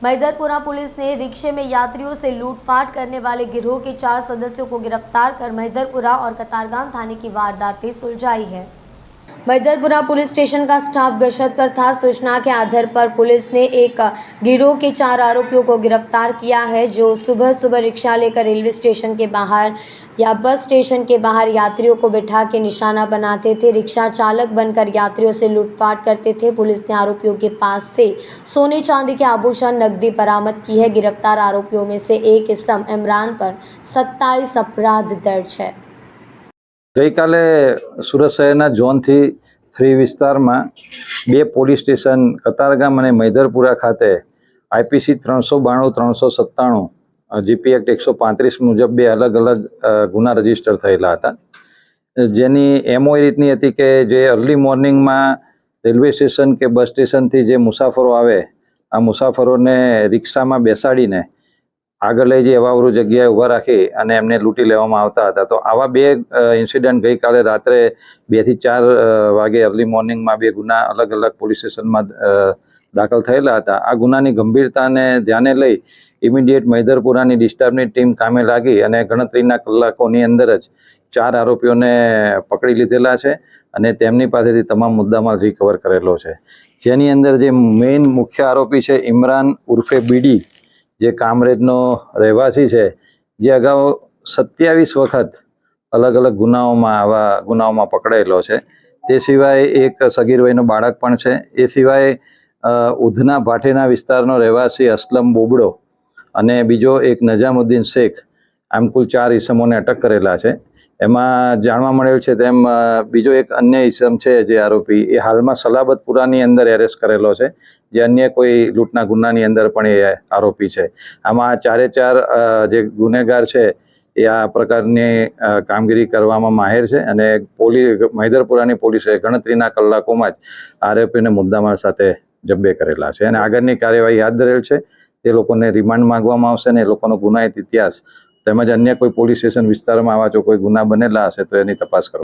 मैदरपुरा police ने रिक्शे में यात्रियों से लूटपाट करने वाले गिरोह के 4 सदस्यों को गिरफ्तार कर मैदरपुरा और कतारगाम थाने की वारदातें सुलझाई है। मैदरपुरा पुलिस स्टेशन का स्टाफ गश्त पर था। सूचना के आधार पर पुलिस ने एक गिरोह के 4 आरोपियों को गिरफ्तार किया है, जो सुबह सुबह रिक्शा लेकर रेलवे स्टेशन के बाहर या बस स्टेशन के बाहर यात्रियों को बिठा के निशाना बनाते थे। रिक्शा चालक बनकर यात्रियों से लूटपाट करते थे। पुलिस ने आरोपियों के पास से सोने चांदी के आभूषण, नकदी बरामद की है। गिरफ्तार आरोपियों में से एक इस्म इमरान पर 27 अपराध दर्ज है। गई काले सूरत शहर जोन थी 3 विस्तार में 2 पोलीस स्टेशन कतारगाम और मैदरपुरा खाते आईपीसी 392, 397, जीपी एक्ट 135 मुजब 2 अलग अलग गुना रजिस्टर थयेला हता। जेनी एमओ रीतनी हती के जे अर्ली मॉर्निंग में रेलवे स्टेशन के बस स्टेशन थी जे मुसाफरो आवे आ मुसाफरों ने रिक्शा में बेसाड़ीने आगे लई जई अवावरू जग्याए उभा राखी अने एमने लूंटी लेवामां आवता हता। तो आवा 2 इंसिडेंट गई काले रात्रे 2 થી 4 वागे अर्ली मॉर्निंग में 2 गुना अलग अलग पोलीस स्टेशन में दाखल थयेला हता। आ गुनानी गंभीरताने ध्याने लई इमीडिएट मैदरपुरानी डिस्टर्बनी टीम कामे लागी अने गणतरीना कलाकोनी अंदर ज 4 आरोपीओने पकड़ी लीधेला छे अने तेमनी पासेथी तमाम मुद्दामाल रिकवर करेलो छे। जेनी अंदर जे मेन मुख्य आरोपी छे इमरान उर्फे बीडी, जे कामरेजनो રહેવાસી છે, જે અગાઉ 27 વખત अलग अलग गुनाओमां आवा गुनाओमां पकड़ायेलो छे। ते सिवाय एक सगीर वयनो बाळक पण छे। ए सिवाय उधना भाटेना विस्तारनो રહેવાસી असलम बोबड़ो अने बीजो एक नजामुद्दीन शेख, आम कुल 4 ઈસમોને अटक करेला छे। एमां जाणवा मळेल छे तेम बीजो एक अन्य ઈસમ छे जे आरोपी ए हालमां सलाबतपुरानी अंदर एरेस्ट करेलो छे, जे अन्य कोई लूंटना गुनानी अंदर पण ए आरोपी छे। आमां 4 जे गुનેગાર छे ए आ प्रकारनी कामगीरी करवामां माहिर छे अने मैदरपुरानी पोलीसे गणतरीना कलाकोमां ज आरोपीने मुद्दामाल साथे जब्बे करेला छे अने आगळनी कार्यवाही हाथ धरेल छे। ते लोकोने रिमांड मांगवामां आवशे अने ए लोकोनो गुनाहित इतिहास તેમજ अन्य कोई पोलीस स्टेशन विस्तारमां आवा जो कोई गुना बनेला हशे तो एनी तपास करवामां आवशे।